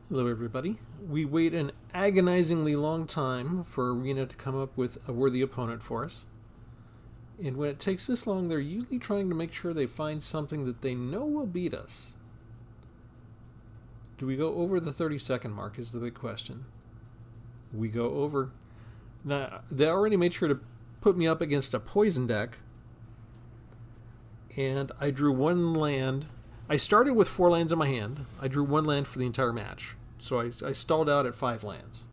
Hello, everybody. We wait an agonizingly long time for Arena to come up with a worthy opponent for us. And when it takes this long, they're usually trying to make sure they find something that they know will beat us. Do we go over the 30-second mark is the big question. We go over. Now, they already made sure to put me up against a poison deck. And I drew one land. I started with 4 lands in my hand. I drew 1 land for the entire match. So I stalled out at 5 lands.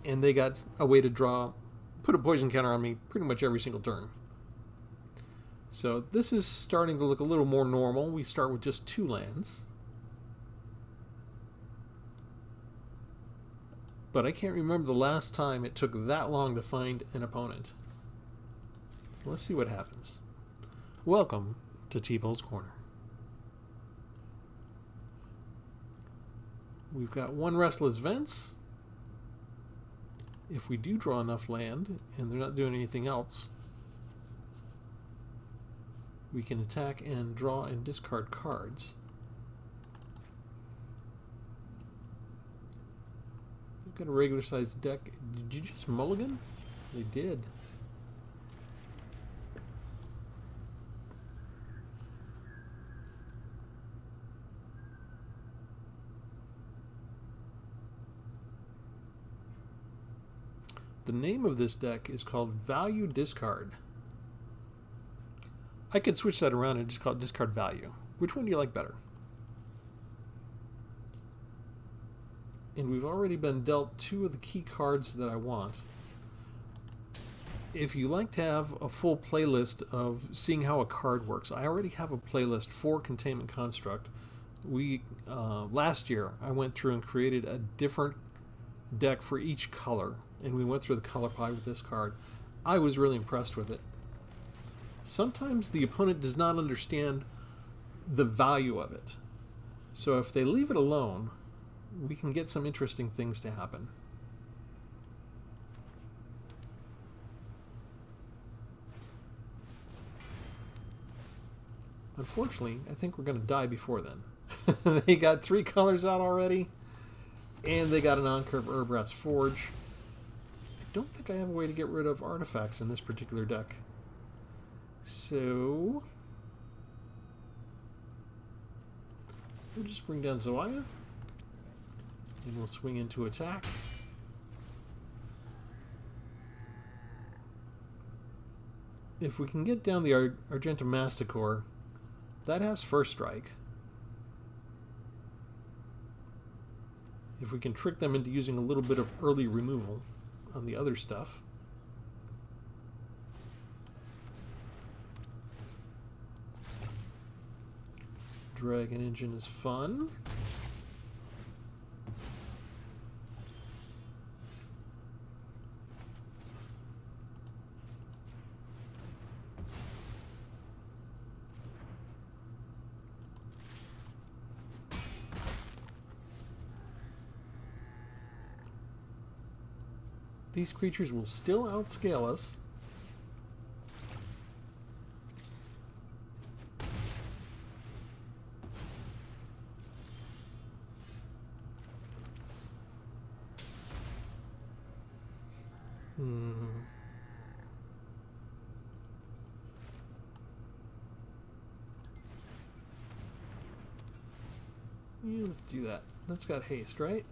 And they got a way to put a poison counter on me pretty much every single turn. So this is starting to look a little more normal. We start with just 2 lands. But I can't remember the last time it took that long to find an opponent. So let's see what happens. Welcome to Tpull's Corner. We've got 1 Restless Vents. If we do draw enough land, and they're not doing anything else, we can attack and draw and discard cards. We've got a regular sized deck. Did you just mulligan? They did. The name of this deck is called Value Discard. I could switch that around and just call it Discard Value. Which one do you like better? And we've already been dealt 2 of the key cards that I want. If you like to have a full playlist of seeing how a card works, I already have a playlist for Containment Construct. Last year I went through and created a different deck for each color, and we went through the color pie with this card. I was really impressed with it. Sometimes the opponent does not understand the value of it. So if they leave it alone, we can get some interesting things to happen. Unfortunately, I think we're going to die before then. They got 3 colors out already, and they got an on-curve Urbrass Forge. I don't think I have a way to get rid of artifacts in this particular deck. So we'll just bring down Zoaya, and we'll swing into attack. If we can get down the Argentum Masticore, that has first strike. If we can trick them into using a little bit of early removal on the other stuff. Dragon Engine is fun. These creatures will still outscale us. Yeah, let's do that. That's got haste, right?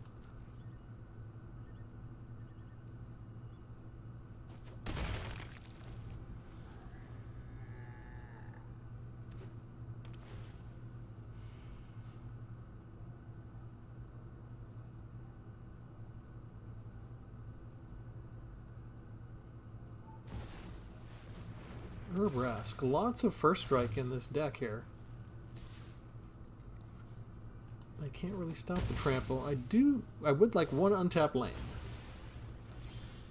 Urbrask. Lots of first strike in this deck here. I can't really stop the trample. I would like 1 untapped land.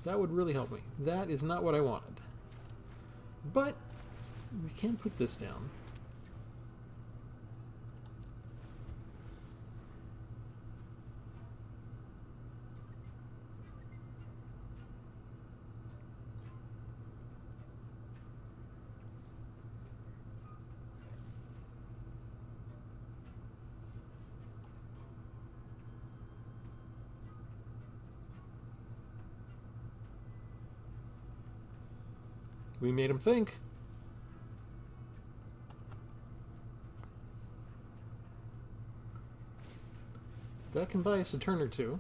That would really help me. That is not what I wanted. But we can put this down. We made him think. That can buy us a turn or two.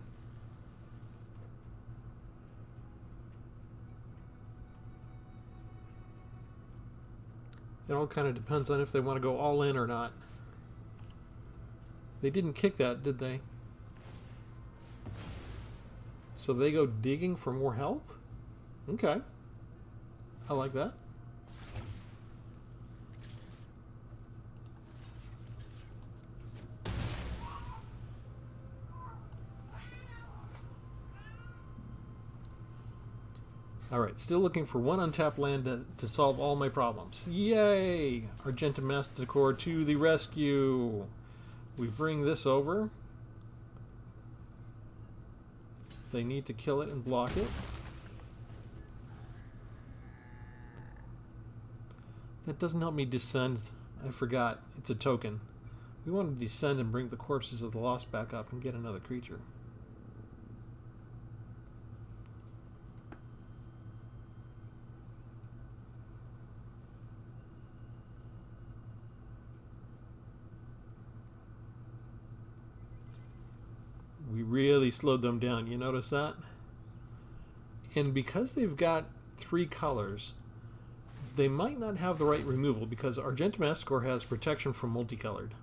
It all kind of depends on if they want to go all in or not. They didn't kick that, did they? So they go digging for more help? Okay. I like that. Alright, still looking for one untapped land to solve all my problems. Yay! Argentum Masticore to the rescue! We bring this over. They need to kill it and block it. That doesn't help me descend. I forgot. It's a token. We want to descend and bring the corpses of the lost back up and get another creature. We really slowed them down. You notice that? And because they've got 3 colors, they might not have the right removal because Argentum Masticore has protection from multicolored.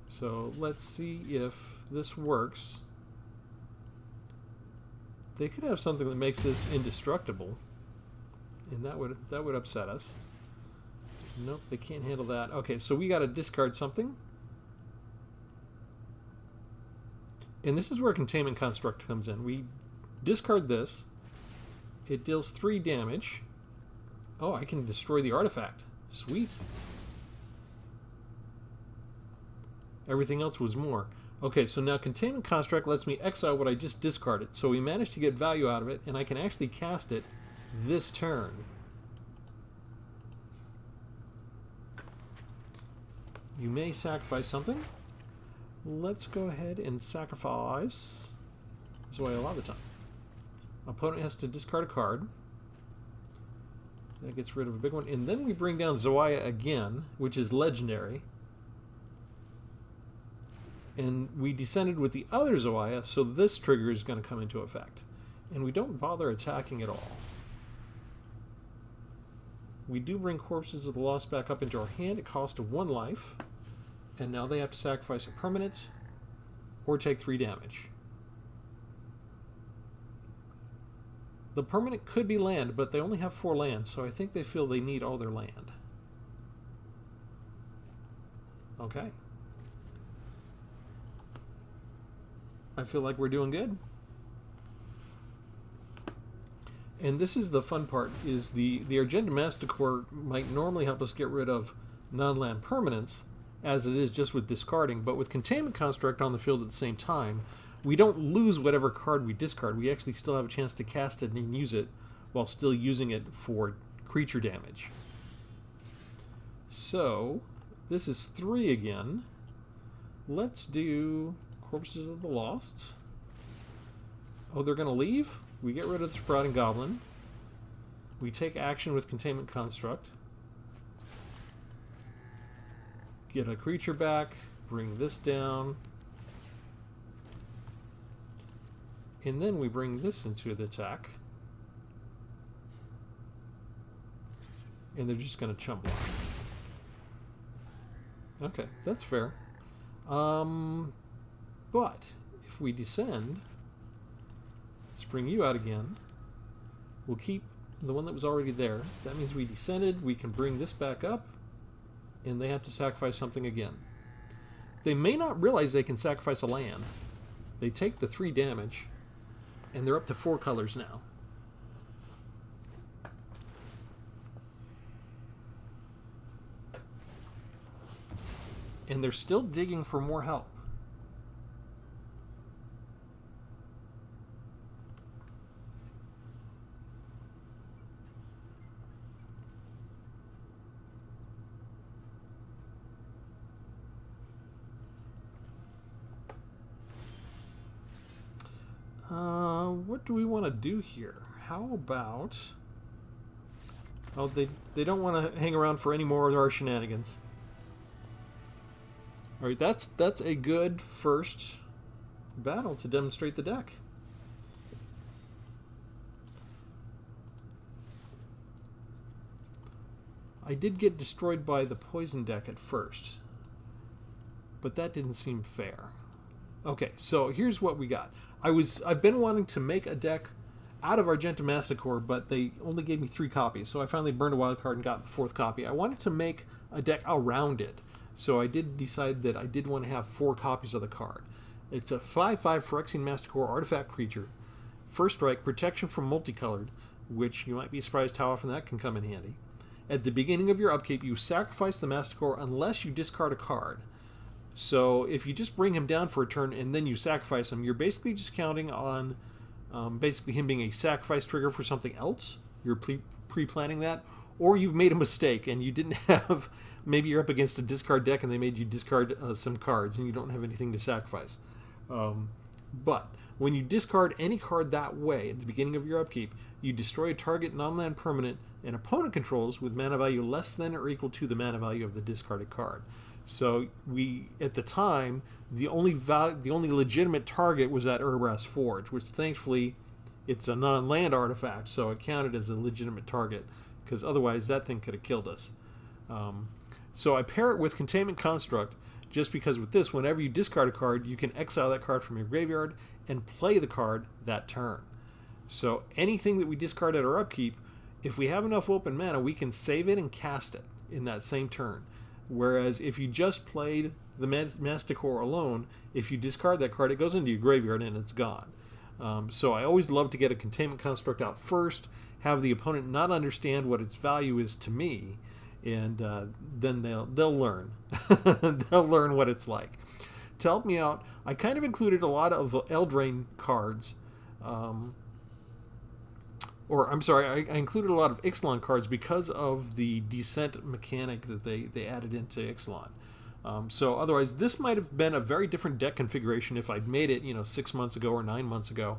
So let's see if this works. They could have something that makes this indestructible, and that would upset us. Nope, they can't handle that. Okay, so we got to discard something. And this is where Containment Construct comes in. We discard this. It deals 3 damage. Oh, I can destroy the artifact. Sweet. Everything else was more. Okay, so now Containment Construct lets me exile what I just discarded. So we managed to get value out of it, and I can actually cast it this turn. You may sacrifice something. Let's go ahead and sacrifice Zoya a lot of the time. Opponent has to discard a card. That gets rid of a big one. And then we bring down Zoya again, which is legendary. And we descended with the other Zoya, so this trigger is going to come into effect. And we don't bother attacking at all. We do bring Corpses of the Lost back up into our hand at cost of 1 life. And now they have to sacrifice a permanent or take 3 damage. The permanent could be land, but they only have 4 lands, so I think they feel they need all their land. Okay. I feel like we're doing good. And this is the fun part, is the Argentum Masticore might normally help us get rid of non-land permanents, as it is just with discarding, but with Containment Construct on the field at the same time, we don't lose whatever card we discard. We actually still have a chance to cast it and use it while still using it for creature damage. So, this is 3 again. Let's do Corpses of the Lost. Oh, they're going to leave? We get rid of the Sprouting Goblin. We take action with Containment Construct. Get a creature back, bring this down, and then we bring this into the attack, and they're just going to chump block. Okay, that's fair. But if we descend, let's bring you out again. We'll keep the one that was already there. That means we descended, we can bring this back up, and they have to sacrifice something again. They may not realize they can sacrifice a land. They take the 3 damage, and they're up to 4 colors now. And they're still digging for more help. What do we want to do here? How about Oh, they don't want to hang around for any more of our shenanigans. All right, that's a good first battle to demonstrate the deck. I did get destroyed by the poison deck at first, but that didn't seem fair. Okay, so here's what we got. I've been wanting to make a deck out of Argenta Masticore, but they only gave me 3 copies, so I finally burned a wild card and got the 4th copy. I wanted to make a deck around it, so I did decide that I did want to have 4 copies of the card. It's a 5/5 Phyrexian Masticore artifact creature. First strike, protection from multicolored, which you might be surprised how often that can come in handy. At the beginning of your upkeep, you sacrifice the Masticore unless you discard a card. So if you just bring him down for a turn and then you sacrifice him, you're basically just counting on basically him being a sacrifice trigger for something else. You're pre-planning that. Or you've made a mistake and you didn't have... Maybe you're up against a discard deck and they made you discard some cards and you don't have anything to sacrifice. But when you discard any card that way at the beginning of your upkeep, you destroy a target non-land permanent an opponent controls with mana value less than or equal to the mana value of the discarded card. So at the time, the only legitimate target was that Urbrass Forge, which thankfully it's a non-land artifact, so it counted as a legitimate target, because otherwise that thing could have killed us. So I pair it with Containment Construct, just because with this, whenever you discard a card, you can exile that card from your graveyard and play the card that turn. So anything that we discard at our upkeep, if we have enough open mana, we can save it and cast it in that same turn. Whereas if you just played the Masticore alone, if you discard that card, it goes into your graveyard and it's gone. So I always love to get a Containment Construct out first, have the opponent not understand what its value is to me, and then they'll learn. They'll learn what it's like. To help me out, I kind of included a lot of Eldraine cards. I included a lot of Ixalan cards because of the descent mechanic that they added into Ixalan. So otherwise, this might have been a very different deck configuration if I'd made it, 6 months ago or 9 months ago.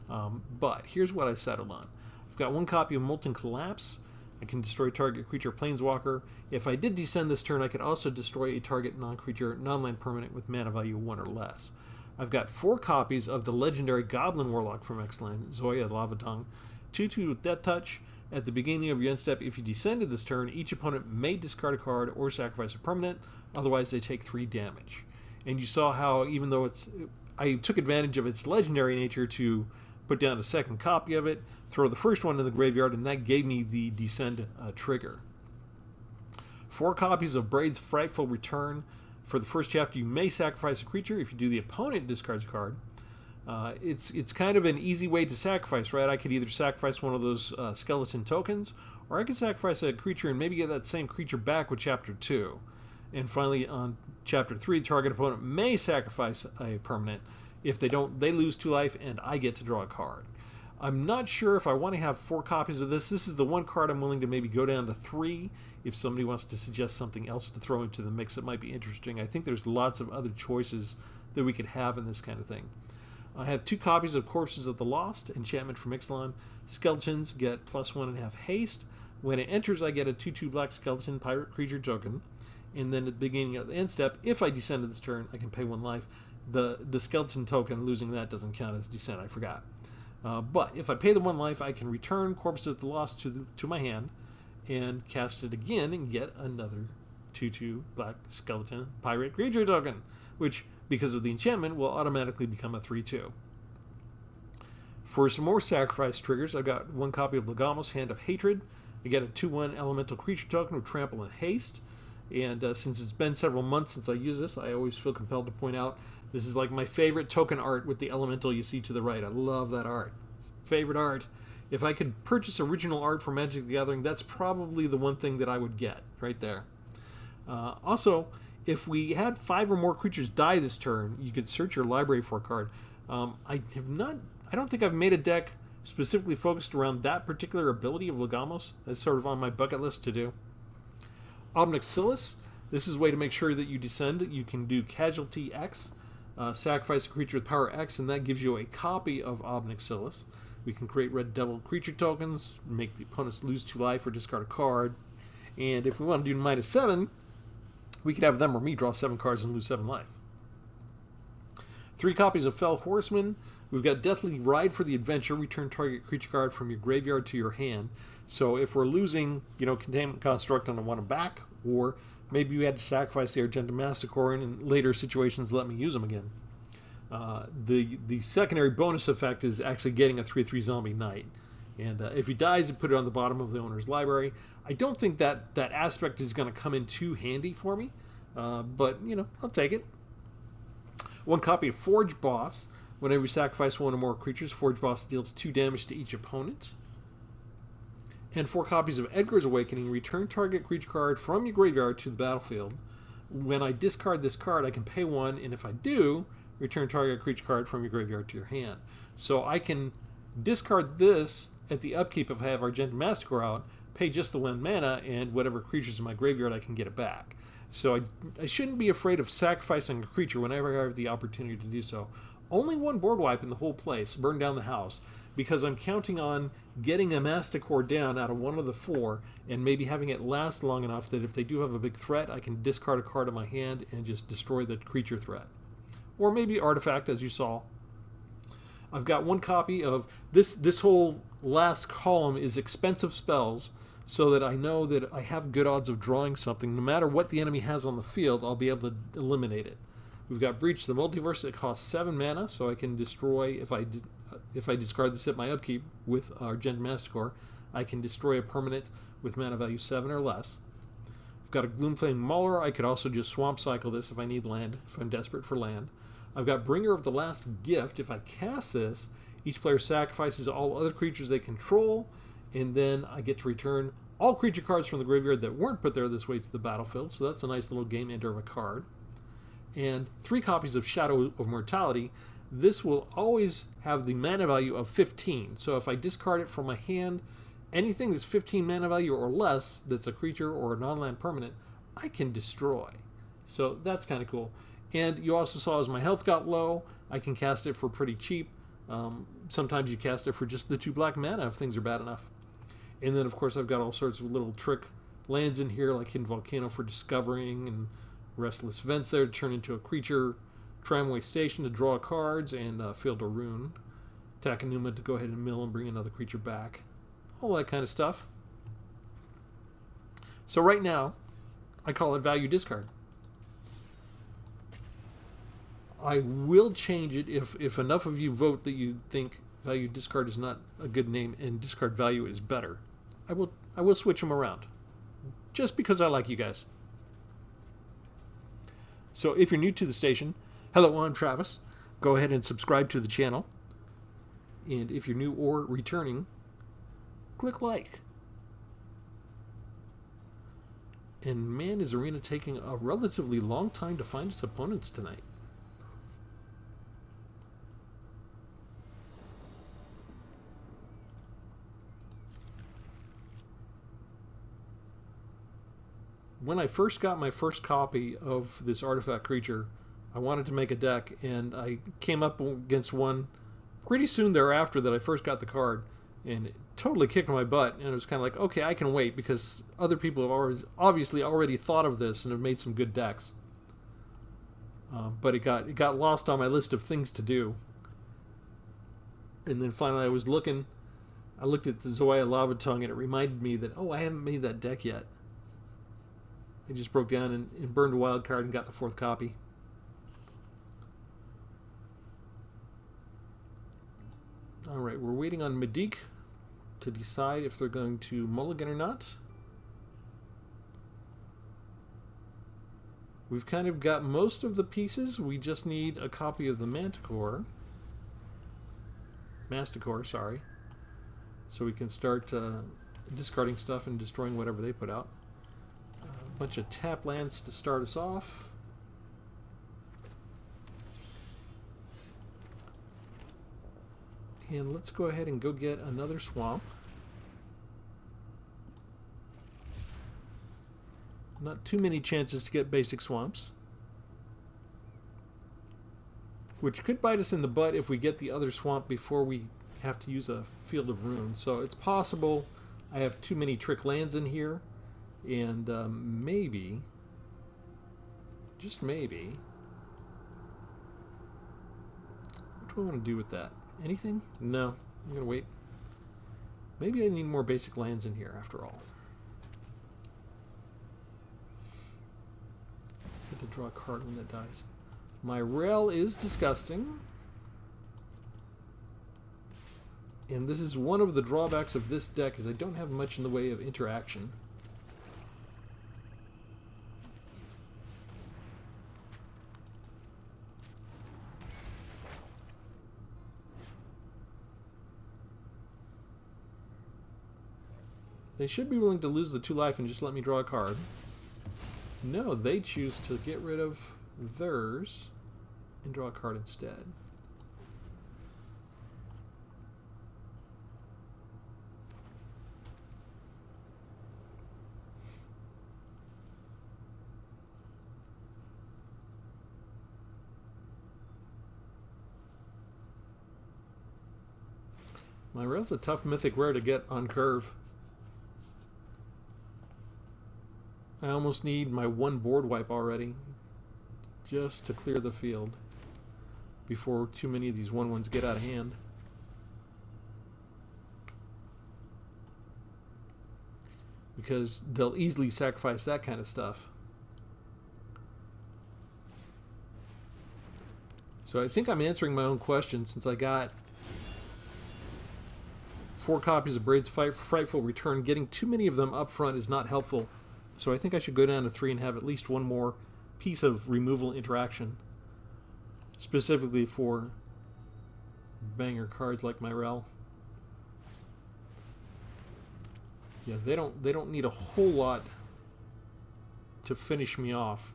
But here's what I settled on. I've got 1 copy of Molten Collapse. I can destroy target creature Planeswalker. If I did descend this turn, I could also destroy a target non-creature, non-land permanent with mana value 1 or less. I've got 4 copies of the legendary Goblin Warlock from Ixalan, Zoya Lava Tongue. 2/2 with Death Touch. At the beginning of your end step, if you descended this turn, each opponent may discard a card or sacrifice a permanent. Otherwise, they take 3 damage. And you saw how, even though I took advantage of its legendary nature to put down a 2nd copy of it, throw the first one in the graveyard, and that gave me the descend trigger. 4 copies of Braid's Frightful Return. For the first chapter, you may sacrifice a creature. If you do, the opponent discards a card. It's kind of an easy way to sacrifice, right? I could either sacrifice one of those skeleton tokens, or I could sacrifice a creature and maybe get that same creature back with Chapter 2. And finally, on Chapter 3, the target opponent may sacrifice a permanent. If they don't, they lose 2 life, and I get to draw a card. I'm not sure if I want to have 4 copies of this. This is the one card I'm willing to maybe go down to 3 if somebody wants to suggest something else to throw into the mix that might be interesting. I think there's lots of other choices that we could have in this kind of thing. I have 2 copies of Corpses of the Lost, enchantment from Ixalan. Skeletons get +1.5 haste. When it enters, I get a 2/2 black skeleton pirate creature token. And then at the beginning of the end step, if I descend this turn, I can pay 1 life. The skeleton token, losing that doesn't count as descent, I forgot. But if I pay the 1 life, I can return Corpses of the Lost to my hand and cast it again and get another 2/2 black skeleton pirate creature token, which, because of the enchantment, will automatically become a 3/2. For some more sacrifice triggers, I've got 1 copy of Legamo's Hand of Hatred. I get a 2/1 elemental creature token with trample and haste. And since it's been several months since I use this, I always feel compelled to point out this is like my favorite token art with the elemental you see to the right. I love that art. Favorite art. If I could purchase original art for Magic the Gathering, that's probably the one thing that I would get right there. Also, if we had 5 or more creatures die this turn, you could search your library for a card. I don't think I've made a deck specifically focused around that particular ability of Legamos. That's sort of on my bucket list to do. Obnixilis. This is a way to make sure that you descend. You can do Casualty X, sacrifice a creature with power X, and that gives you a copy of Obnixilis. We can create red devil creature tokens, make the opponents lose 2 life or discard a card. And if we want to do -7, we could have them or me draw 7 cards and lose 7 life. 3 copies of Fell Horseman. We've got Deathly Ride for the Adventure. Return target creature card from your graveyard to your hand. So if we're losing, Containment Construct and I want them back, or maybe we had to sacrifice the Argenta Masticore and in later situations let me use them again. The secondary bonus effect is actually getting a 3/3 zombie knight. And if he dies, you put it on the bottom of the owner's library. I don't think that aspect is going to come in too handy for me, but, I'll take it. 1 copy of Forge Boss. Whenever you sacrifice 1 or more creatures, Forge Boss deals 2 damage to each opponent. And 4 copies of Edgar's Awakening. Return target creature card from your graveyard to the battlefield. When I discard this card, I can pay 1, and if I do, return target creature card from your graveyard to your hand. So I can discard this at the upkeep if I have Argenta Masticore out, pay just the 1 mana, and whatever creatures in my graveyard, I can get it back. So I shouldn't be afraid of sacrificing a creature whenever I have the opportunity to do so. Only 1 board wipe in the whole place, burn down the house, because I'm counting on getting a Masticore down out of 1 of the 4, and maybe having it last long enough that if they do have a big threat, I can discard a card in my hand and just destroy the creature threat. Or maybe Artifact, as you saw. I've got 1 copy of this whole last column is expensive spells, so that I know that I have good odds of drawing something. No matter what the enemy has on the field, I'll be able to eliminate it. We've got Breach the Multiverse. It costs 7 mana, so I can destroy, if I discard this at my upkeep with Argenta Masticore, I can destroy a permanent with mana value 7 or less. I've got a Gloomflame Mauler. I could also just Swamp Cycle this if I need land, if I'm desperate for land. I've got Bringer of the Last Gift. If I cast this, each player sacrifices all other creatures they control, and then I get to return all creature cards from the graveyard that weren't put there this way to the battlefield, so that's a nice little game ender of a card. And 3 copies of Shadow of Mortality. This will always have the mana value of 15, so if I discard it from my hand, anything that's 15 mana value or less that's a creature or a non-land permanent, I can destroy. So that's kind of cool. And you also saw as my health got low, I can cast it for pretty cheap. Sometimes you cast it for just the 2 black mana if things are bad enough. And then, of course, I've got all sorts of little trick lands in here, like Hidden Volcano for discovering, and Restless Vents there to turn into a creature, Tramway Station to draw cards, and Field of Rune. Takanuma to go ahead and mill and bring another creature back. All that kind of stuff. So right now, I call it Value Discard. I will change it if enough of you vote that you think Value Discard is not a good name and Discard Value is better. I will switch them around. Just because I like you guys. So if you're new to the station, hello, I'm Travis. Go ahead and subscribe to the channel. And if you're new or returning, click like. And man, is Arena taking a relatively long time to find its opponents tonight. When I first got my first copy of this artifact creature, I wanted to make a deck, and I came up against one pretty soon thereafter that I first got the card, and it totally kicked my butt, and it was kind of like, okay, I can wait, because other people have obviously already thought of this and have made some good decks. But it got lost on my list of things to do. And then finally I looked at the Zoya Lava Tongue, and it reminded me that, oh, I haven't made that deck yet. I just broke down and burned a wild card and got the 4th copy. Alright, we're waiting on Medik to decide if they're going to mulligan or not. We've kind of got most of the pieces. We just need a copy of the Masticore, sorry. So we can start discarding stuff and destroying whatever they put out. Bunch of tap lands to start us off. And let's go ahead and go get another swamp. Not too many chances to get basic swamps, which could bite us in the butt if we get the other swamp before we have to use a Field of Runes. So it's possible I have too many trick lands in here, and maybe, just maybe, what do I want to do with that? Anything? No, I'm going to wait. Maybe I need more basic lands in here after all. I get to draw a card when that dies. My Rel is disgusting. And this is one of the drawbacks of this deck, is I don't have much in the way of interaction. They should be willing to lose the 2 life and just let me draw a card. No, they choose to get rid of theirs and draw a card instead. My Rel's a tough mythic rare to get on curve. I almost need my 1 board wipe already, just to clear the field before too many of these 1/1s get out of hand. Because they'll easily sacrifice that kind of stuff. So I think I'm answering my own question, since I got 4 copies of Braid's Frightful Return. Getting too many of them up front is not helpful. So I think I should go down to 3 and have at least 1 more piece of removal interaction, specifically for banger cards like my Rel. Yeah, they don't need a whole lot to finish me off.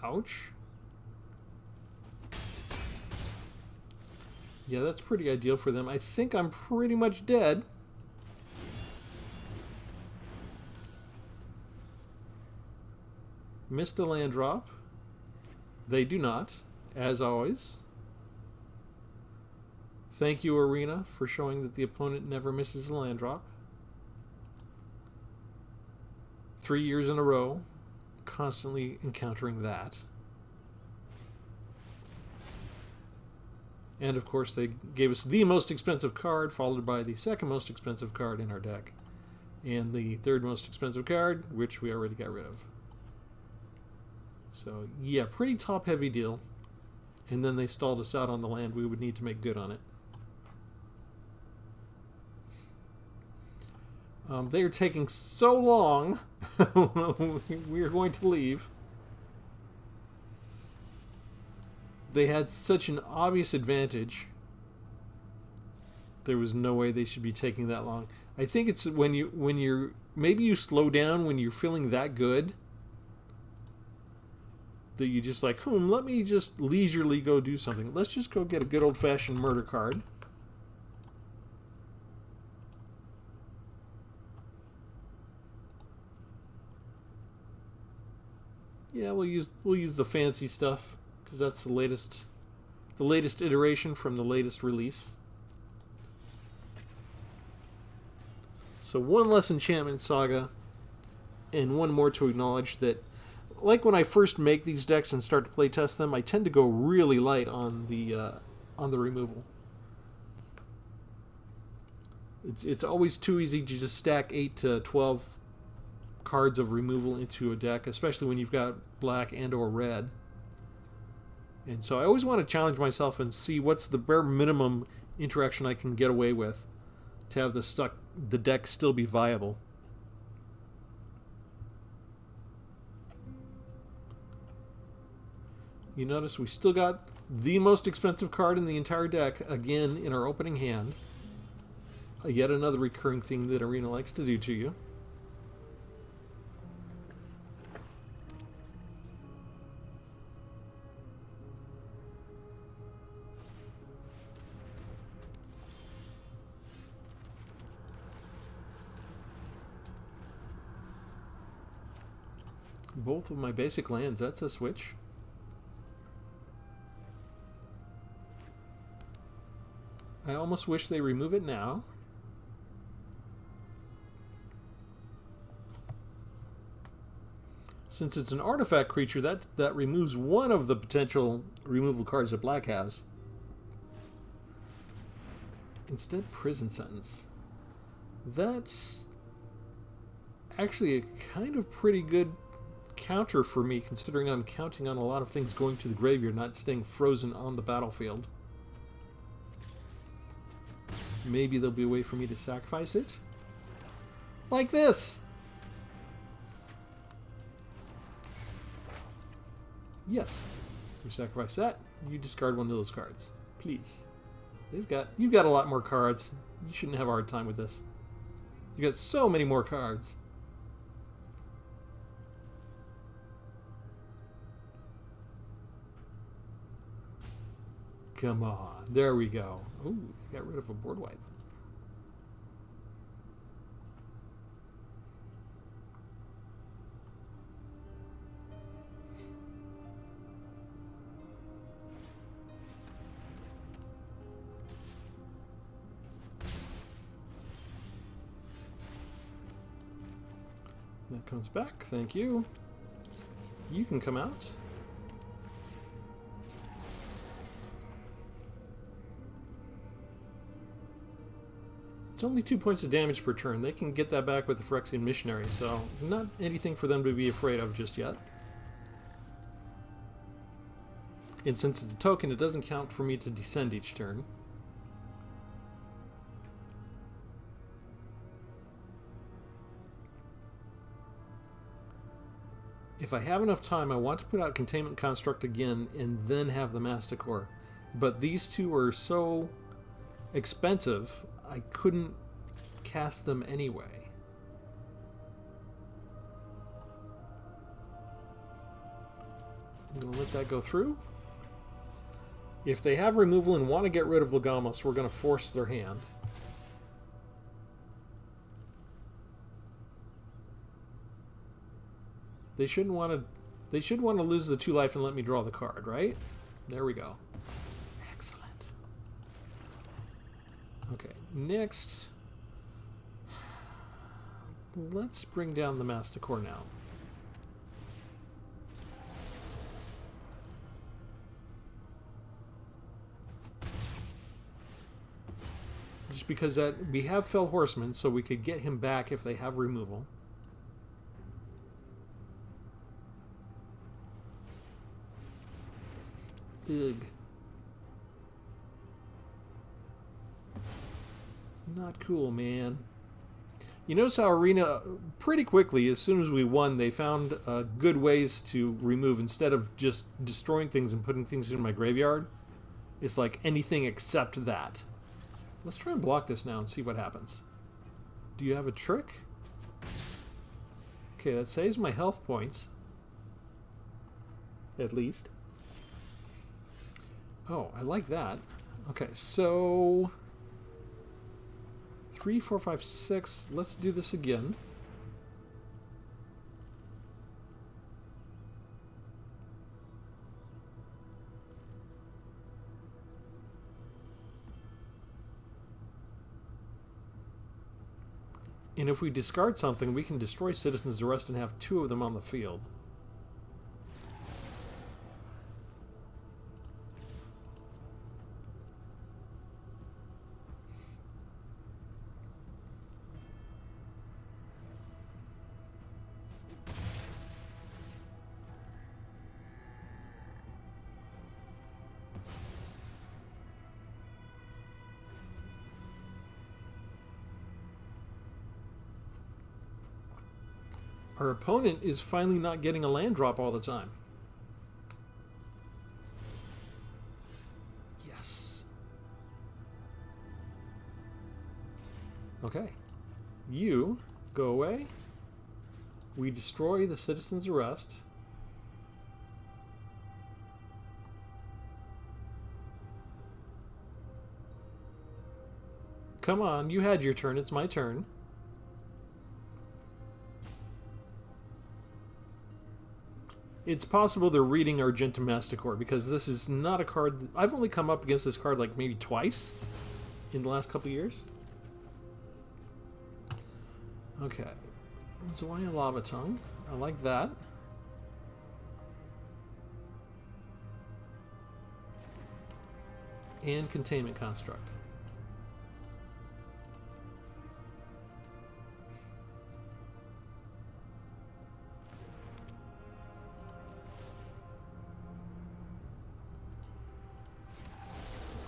Ouch. Yeah, that's pretty ideal for them. I think I'm pretty much dead. Missed a land drop. They do not, as always. Thank you, Arena, for showing that the opponent never misses a land drop. 3 years in a row, constantly encountering that. And of course they gave us the most expensive card, followed by the second most expensive card in our deck, and the third most expensive card, which we already got rid of. So yeah, pretty top heavy deal. And then they stalled us out on the land we would need to make good on it. They are taking so long. We are going to leave. They had such an obvious advantage. There was no way they should be taking that long. I think it's when you're maybe you slow down when you're feeling that good, that you just like, let me just leisurely go do something. Let's just go get a good old-fashioned murder card. Yeah, we'll use the fancy stuff, because that's the latest iteration from the latest release. So 1 less Enchantment Saga, and 1 more to acknowledge that, like when I first make these decks and start to play test them, I tend to go really light on the removal. It's always too easy to just stack 8 to 12 cards of removal into a deck, especially when you've got black and or red. And so I always want to challenge myself and see what's the bare minimum interaction I can get away with to have the deck still be viable. You notice we still got the most expensive card in the entire deck again in our opening hand. Yet another recurring thing that Arena likes to do to you. both of my basic lands. That's a switch. I almost wish they remove it now. Since it's an artifact creature, that removes one of the potential removal cards that black has. Instead, prison sentence. That's actually a kind of pretty good counter for me, considering I'm counting on a lot of things going to the graveyard, not staying frozen on the battlefield. Maybe there'll be a way for me to sacrifice it. Like this! Yes. You sacrifice that, you discard one of those cards. Please. You've got a lot more cards. You shouldn't have a hard time with this. You got so many more cards. Come on. There we go. Ooh, got rid of a board wipe. That comes back. Thank you. You can come out. It's only 2 points of damage per turn. They can get that back with the Phyrexian Missionary, so not anything for them to be afraid of just yet. And since it's a token, it doesn't count for me to descend each turn. If I have enough time, I want to put out Containment Construct again and then have the Masticore. But these two are so expensive, I couldn't cast them anyway. I'm going to let that go through. If they have removal and want to get rid of Lagamos, we're going to force their hand. They shouldn't want to. They should want to lose the 2 life and let me draw the card, right? There we go. Excellent. Okay, next, let's bring down the Masticore now. Just because that we have Fell Horseman, so we could get him back if they have removal. Ugh. Not cool, man. You notice how Arena, pretty quickly, as soon as we won, they found good ways to remove. Instead of just destroying things and putting things in my graveyard, it's like anything except that. Let's try and block this now and see what happens. Do you have a trick? Okay, that saves my health points. At least. Oh, I like that. Okay, so 3, 4, 5, 6. Let's do this again. And if we discard something, we can destroy Citizens Arrest and have 2 of them on the field. Our opponent is finally not getting a land drop all the time. Yes. Okay. You go away. We destroy the Citizen's Arrest. Come on, you had your turn. It's my turn. It's possible they're reading Argentum Masticore, because this is not a card... I've only come up against this card like maybe twice in the last couple of years. Okay. Zoya Lava Tongue. I like that. And Containment Construct.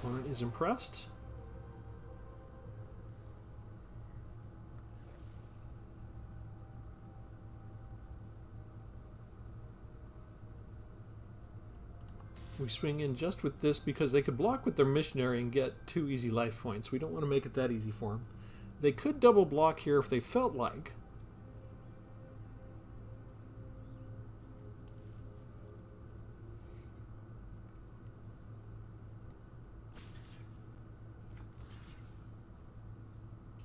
Opponent is impressed. We swing in just with this because they could block with their missionary and get 2 easy life points. We don't want to make it that easy for them. They could double block here if they felt like.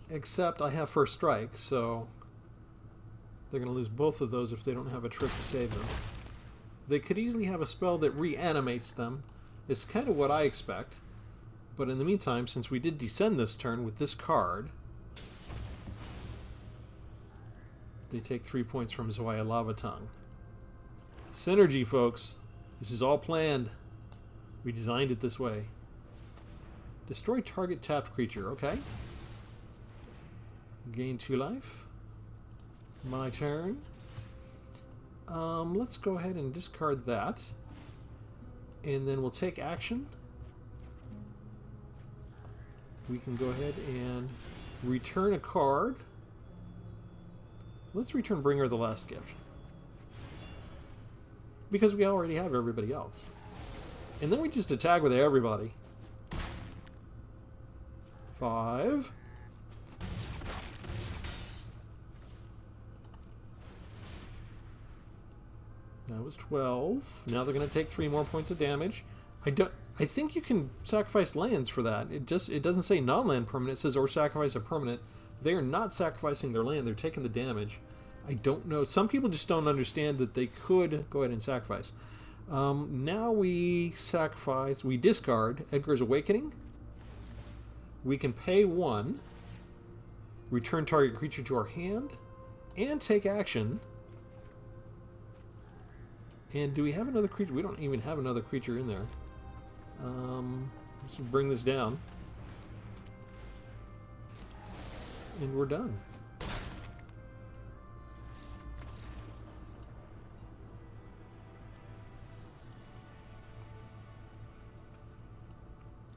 Except I have first strike, so they're going to lose both of those if they don't have a trick to save them. They could easily have a spell that reanimates them. It's kind of what I expect. But in the meantime, since we did descend this turn with this card, they take 3 points from Zoya Lava Tongue. Synergy, folks. This is all planned. We designed it this way. Destroy target tapped creature. Okay. Gain 2 life. My turn. Let's go ahead and discard that. And then we'll take action. We can go ahead and return a card. Let's return Bringer of the Last Gift. Because we already have everybody else. And then we just attack with everybody. 5. That was 12. Now they're going to take 3 more points of damage. I think you can sacrifice lands for that. It doesn't say non-land permanent. It says or sacrifice a permanent. They are not sacrificing their land. They're taking the damage. I don't know. Some people just don't understand that they could go ahead and sacrifice. Now we sacrifice. We discard Edgar's Awakening. We can pay 1. Return target creature to our hand. And take action. And do we have another creature? We don't even have another creature in there. Let's bring this down. And we're done.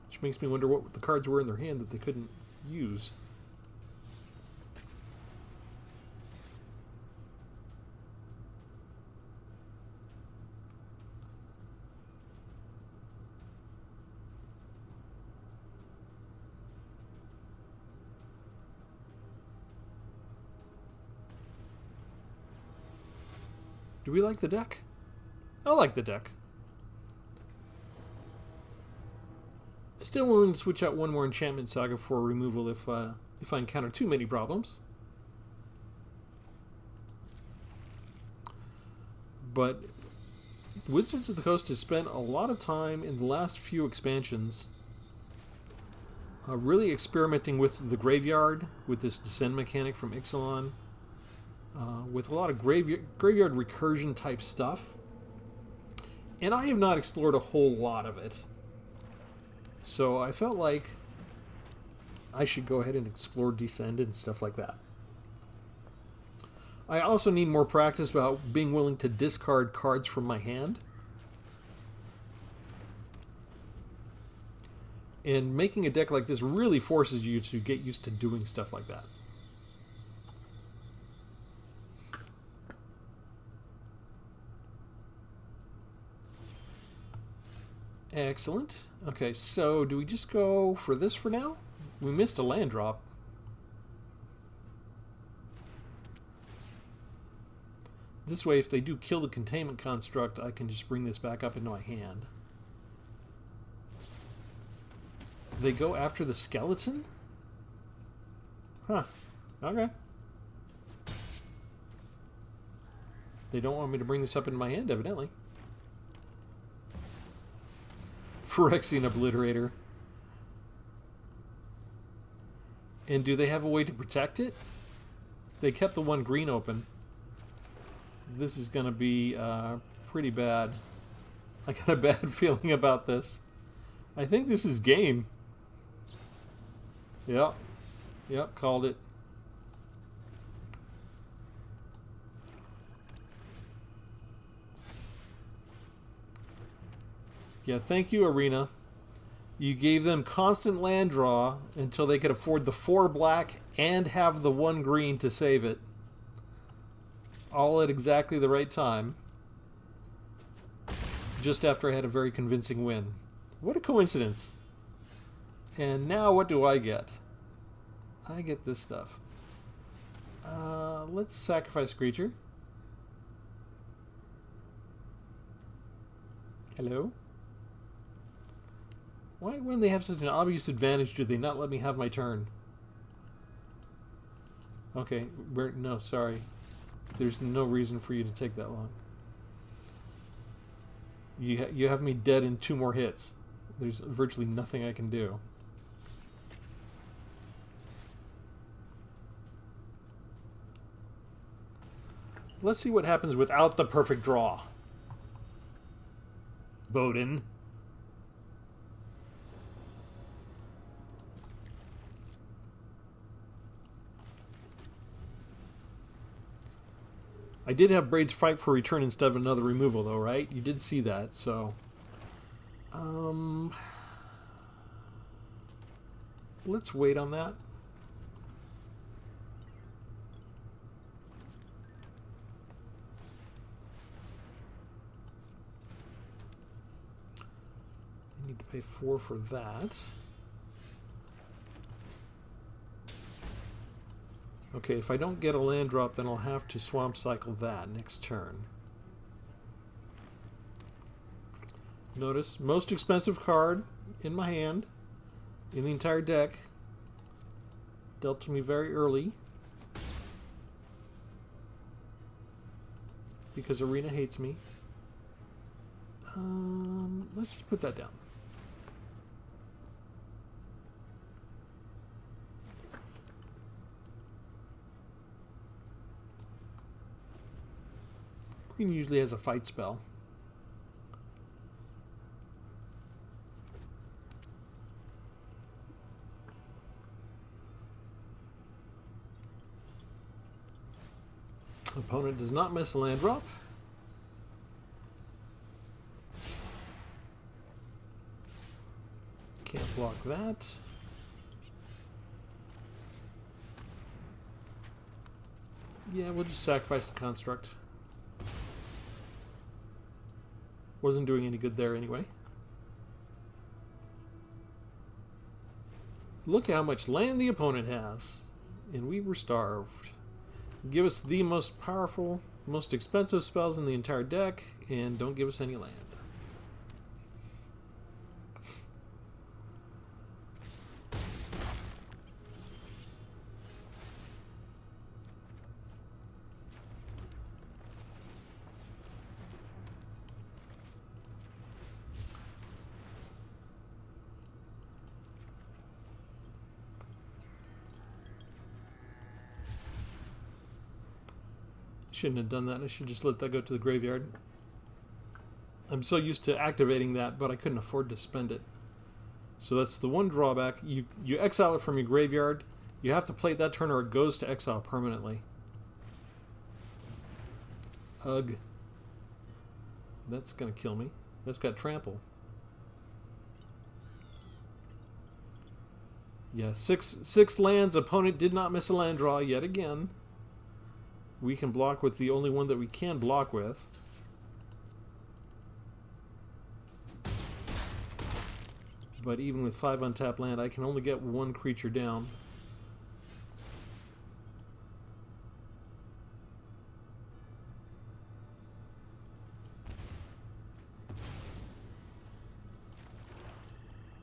Which makes me wonder what the cards were in their hand that they couldn't use. Do we like the deck? I like the deck. Still willing to switch out 1 more Enchantment Saga for removal if I encounter too many problems. But Wizards of the Coast has spent a lot of time in the last few expansions really experimenting with the graveyard, with this descend mechanic from Ixalan. With a lot of graveyard recursion type stuff. And I have not explored a whole lot of it. So I felt like I should go ahead and explore Descend and stuff like that. I also need more practice about being willing to discard cards from my hand. And making a deck like this really forces you to get used to doing stuff like that. Excellent. Okay, so do we just go for this for now? We missed a land drop. This way, if they do kill the Containment Construct, I can just bring this back up into my hand. They go after the skeleton? Huh. Okay. They don't want me to bring this up in my hand, evidently. Phyrexian Obliterator. And do they have a way to protect it? They kept the one green open. This is going to be pretty bad. I got a bad feeling about this. I think this is game. Yep. Yep, called it. Yeah, thank you, Arena. You gave them constant land draw until they could afford the 4 black and have the 1 green to save it. All at exactly the right time. Just after I had a very convincing win. What a coincidence. And now what do I get? I get this stuff. Let's sacrifice creature. Hello? Why, when they have such an obvious advantage, do they not let me have my turn? Okay, no, sorry. There's no reason for you to take that long. You have me dead in 2 more hits. There's virtually nothing I can do. Let's see what happens without the perfect draw. Bowden. I did have Braid's Fight for return instead of another removal, though, right? You did see that, so... let's wait on that. I need to pay 4 for that. Okay, if I don't get a land drop, then I'll have to swamp cycle that next turn. Notice, most expensive card in my hand, in the entire deck, dealt to me very early. Because Arena hates me. Let's just put that down. Green usually has a fight spell. Opponent does not miss a land drop. Can't block that. Yeah, we'll just sacrifice the construct. Wasn't doing any good there anyway. Look how much land the opponent has. And we were starved. Give us the most powerful, most expensive spells in the entire deck, and don't give us any land. Shouldn't have done that. I should just let that go to the graveyard. I'm so used to activating that, but I couldn't afford to spend it. So that's the one drawback. You exile it from your graveyard. You have to play it that turn or it goes to exile permanently. Ugh. That's going to kill me. That's got trample. Yeah, six lands. Opponent did not miss a land draw yet again. We can block with the only one that we can block with. But even with 5 untapped land, I can only get 1 creature down.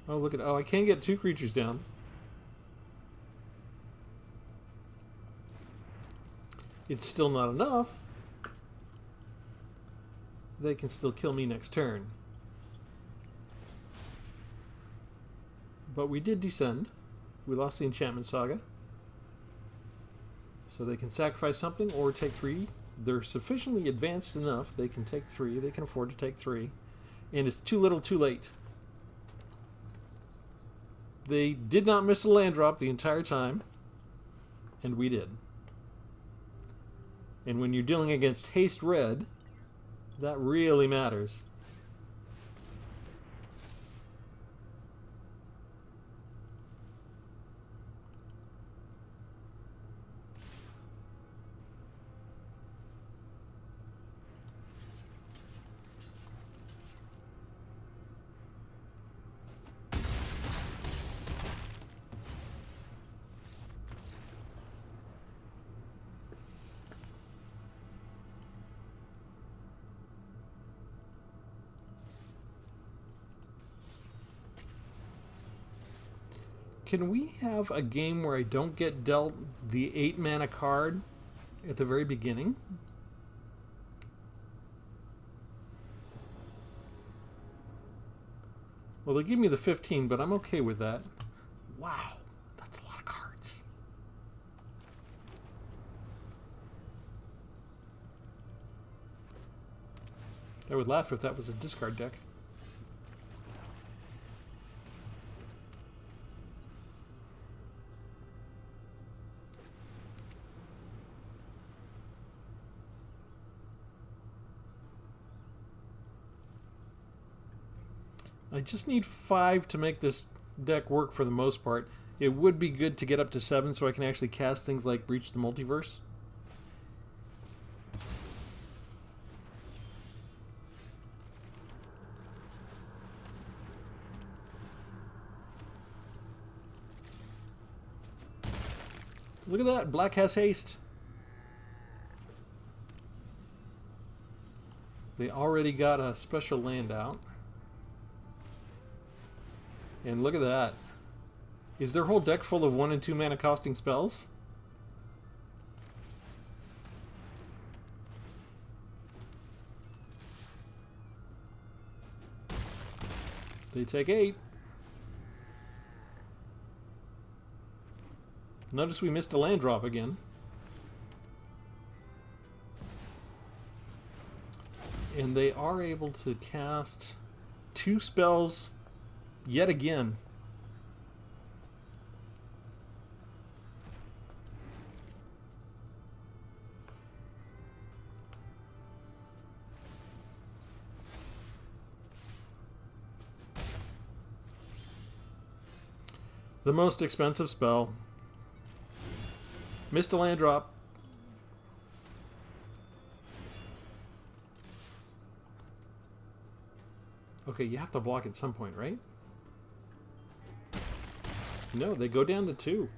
Oh, look at... Oh, I can get 2 creatures down. It's still not enough. they can still kill me next turn. But we did descend. We lost the Enchantment Saga. So they can sacrifice something or take 3. They're sufficiently advanced enough. They can take 3. They can afford to take 3. And it's too little too late. They did not miss a land drop the entire time. And we did. And when you're dealing against haste red, that really matters. Can we have a game where I don't get dealt the 8 mana card at the very beginning? Well, they give me the 15, but I'm okay with that. Wow, that's a lot of cards. I would laugh if that was a discard deck. I just need 5 to make this deck work for the most part. It would be good to get up to 7 so I can actually cast things like Breach the Multiverse. Look at that, black has haste. They already got a special land out. And look at that. Is their whole deck full of 1 and 2 mana costing spells? They take 8. Notice we missed a land drop again. And they are able to cast 2 spells yet again. The most expensive spell. Missed a land drop. Okay, you have to block at some point, right? No, they go down to 2.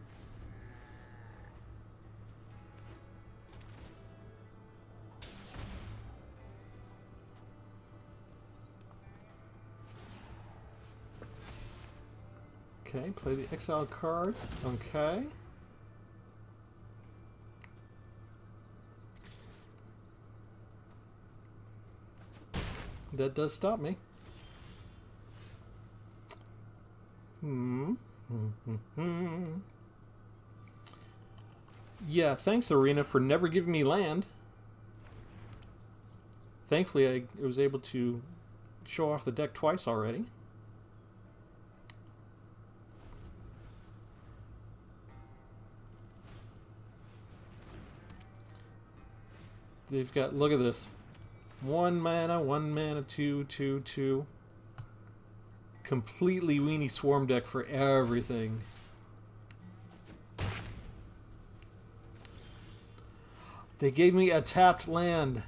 Okay, play the exile card. Okay. That does stop me. Yeah, thanks Arena for never giving me land. Thankfully I was able to show off the deck twice already. They've got, look at this. 1 mana, 2, 2, 2. Completely weenie swarm deck for everything. They gave me a tapped land.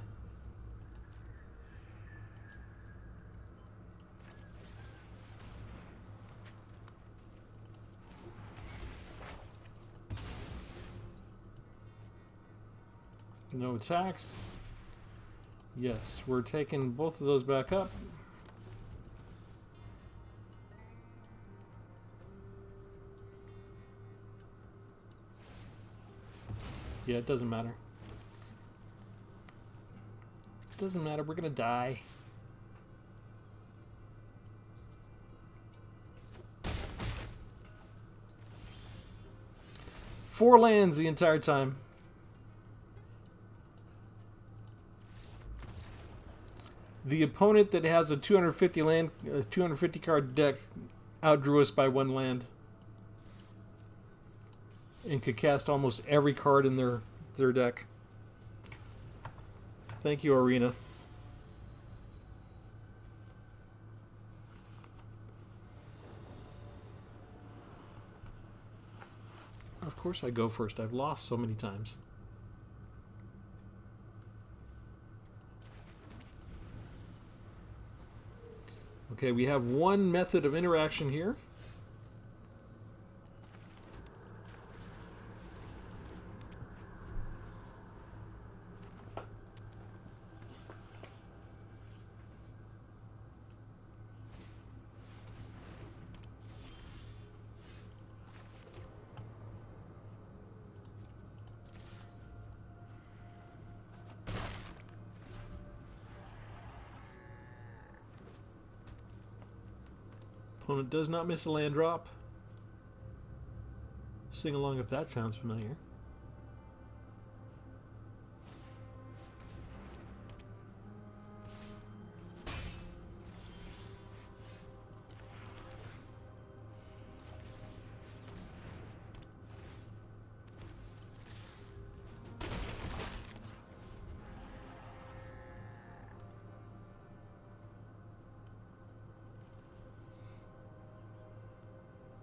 No attacks. Yes, we're taking both of those back up. Yeah, it doesn't matter. It doesn't matter, we're gonna die. 4 lands the entire time. The opponent that has a 250 card deck outdrew us by 1 land. And could cast almost every card in their deck. Thank you, Arena. Of course I go first. I've lost so many times. Okay, we have one method of interaction here. Opponent does not miss a land drop. Sing along if that sounds familiar.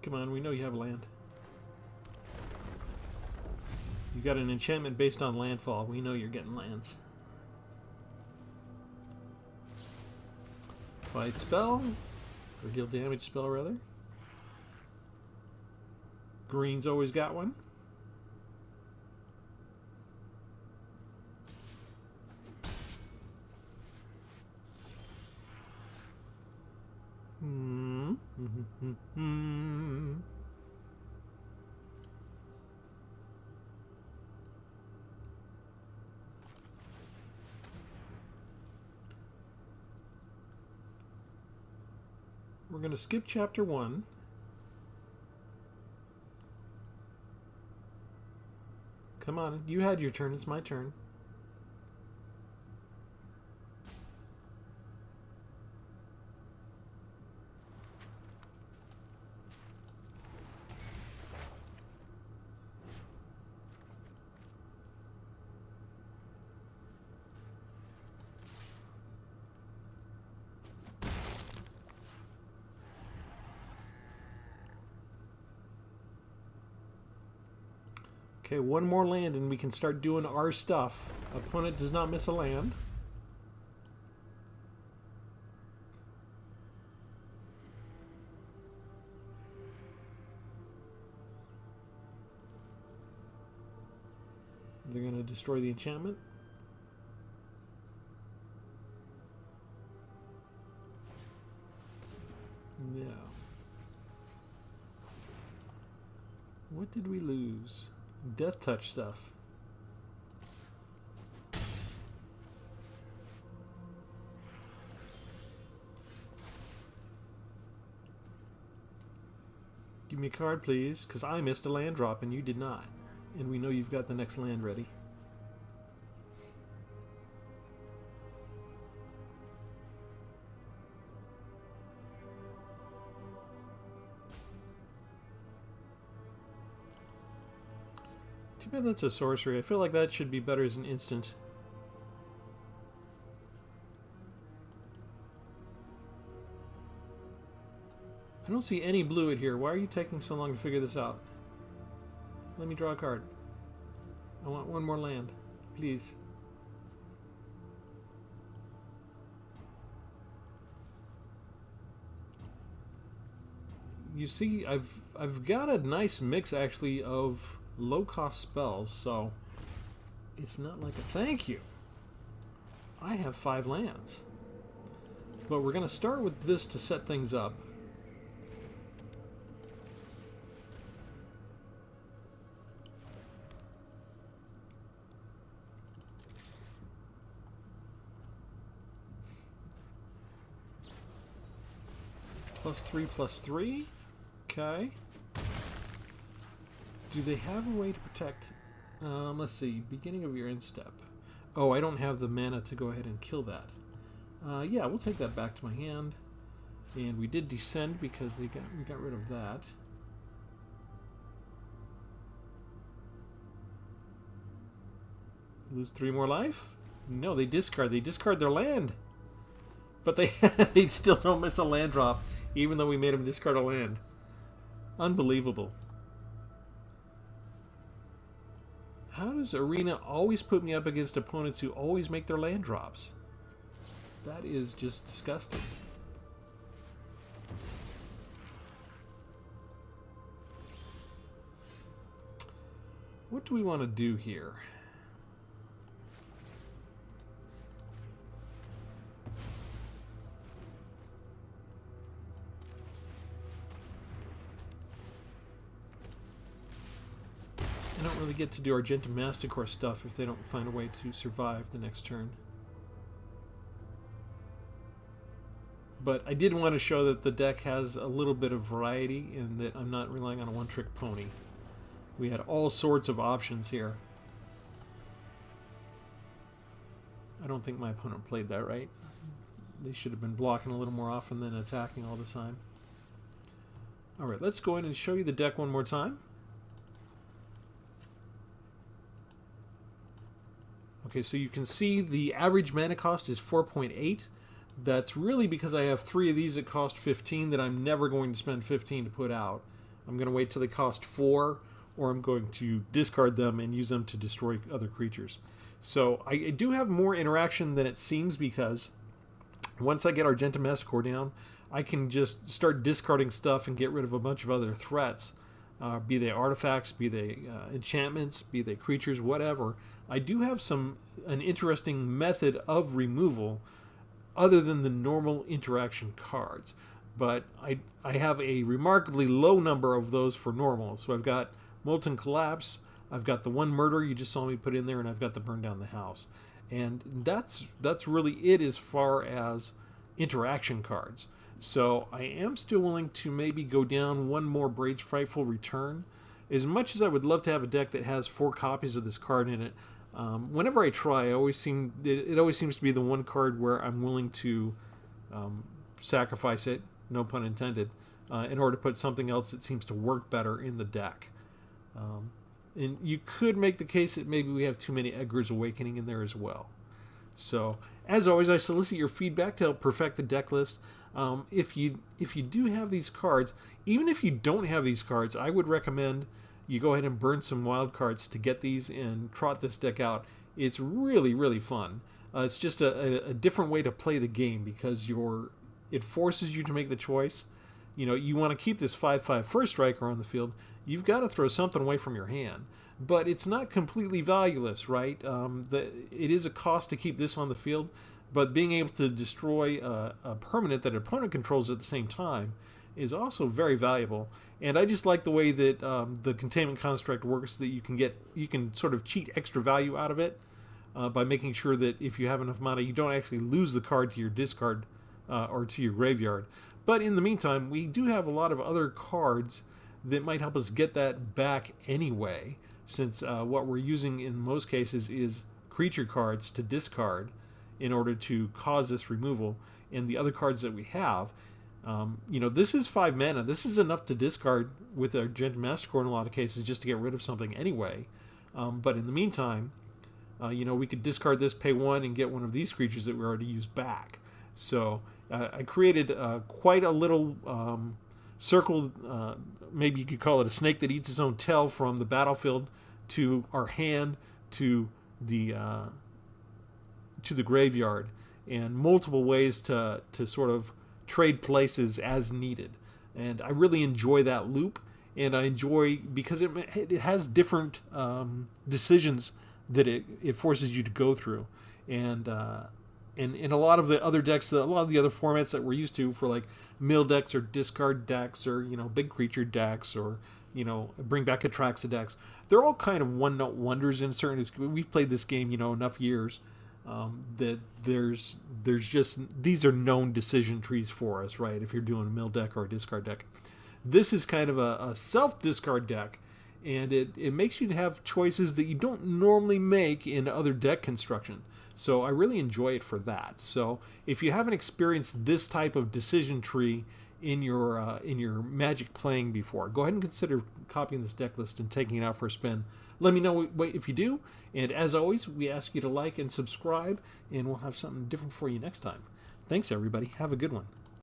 Come on, we know you have land. You got an enchantment based on landfall. We know you're getting lands. Fight spell. Or deal damage spell, rather. Green's always got one. We're going to skip chapter 1. Come on, you had your turn, it's my turn. Okay, one more land and we can start doing our stuff. Opponent does not miss a land. They're going to destroy the enchantment. No. What did we lose? Death touch stuff. Give me a card, please, because I missed a land drop and you did not. And we know you've got the next land ready. Too bad that's a sorcery. I feel like that should be better as an instant. I don't see any blue in here. Why are you taking so long to figure this out? Let me draw a card. I want one more land. Please. You see, I've got a nice mix actually of low-cost spells, so it's not like a thank you. I have 5 lands. But we're going to start with this to set things up. +3/+3. Okay. Do they have a way to protect? Let's see. Beginning of your end step. Oh, I don't have the mana to go ahead and kill that. Yeah, we'll take that back to my hand. And we did descend because we got rid of that. Lose 3 more life? No, they discard. They discard their land. But they they still don't miss a land drop, even though we made them discard a land. Unbelievable. How does Arena always put me up against opponents who always make their land drops? That is just disgusting. What do we want to do here? I don't really get to do Argenta Masticore stuff if they don't find a way to survive the next turn. But I did want to show that the deck has a little bit of variety and that I'm not relying on a one-trick pony. We had all sorts of options here. I don't think my opponent played that right. They should have been blocking a little more often than attacking all the time. Alright, let's go in and show you the deck one more time. Okay, so you can see the average mana cost is 4.8. That's really because I have 3 of these that cost 15 that I'm never going to spend 15 to put out. I'm going to wait till they cost 4, or I'm going to discard them and use them to destroy other creatures. So I do have more interaction than it seems, because once I get Argenta Masticore down, I can just start discarding stuff and get rid of a bunch of other threats. Be they artifacts, be they enchantments, be they creatures, whatever. I do have an interesting method of removal other than the normal interaction cards. But I have a remarkably low number of those for normal. So I've got Molten Collapse, I've got the one murder you just saw me put in there, and I've got the Burn Down the House. And that's really it as far as interaction cards. So I am still willing to maybe go down one more Braid's Frightful Return. As much as I would love to have a deck that has 4 copies of this card in it, whenever I try, it always seems to be the one card where I'm willing to sacrifice it, no pun intended, in order to put something else that seems to work better in the deck. And you could make the case that maybe we have too many Edgar's Awakening in there as well. So, as always, I solicit your feedback to help perfect the deck list. If you do have these cards, even if you don't have these cards, I would recommend you go ahead and burn some wild cards to get these and trot this deck out. It's really, really fun. It's just a different way to play the game, because it forces you to make the choice. You know, you want to keep this 5/5 first striker on the field. You've got to throw something away from your hand. But it's not completely valueless, right? It is a cost to keep this on the field, but being able to destroy a permanent that an opponent controls at the same time is also very valuable. And I just like the way that the containment construct works, that you can sort of cheat extra value out of it by making sure that if you have enough mana, you don't actually lose the card to your discard or to your graveyard. But in the meantime, we do have a lot of other cards that might help us get that back anyway, since what we're using in most cases is creature cards to discard in order to cause this removal. And the other cards that we have, this is 5 mana. This is enough to discard with our Argenta Masticore in a lot of cases, just to get rid of something anyway. But in the meantime, we could discard this, pay 1, and get one of these creatures that we already used back. So I created quite a little circle, maybe you could call it a snake that eats its own tail, from the battlefield to our hand to the graveyard, and multiple ways to sort of trade places as needed. And I really enjoy that loop, and I enjoy because it has different decisions that it forces you to go through. And in a lot of the other decks, a lot of the other formats that we're used to for like mill decks or discard decks or big creature decks or bring back Atraxa decks, they're all kind of one-note wonders in certain. We've played this game enough years that there's just, these are known decision trees for us, right? If you're doing a mill deck or a discard deck, this is kind of a self-discard deck, and it makes you have choices that you don't normally make in other deck construction. So I really enjoy it for that. So if you haven't experienced this type of decision tree in your Magic playing before, go ahead and consider copying this deck list and taking it out for a spin. Let me know if you do. And as always, we ask you to like and subscribe, and we'll have something different for you next time. Thanks, everybody. Have a good one.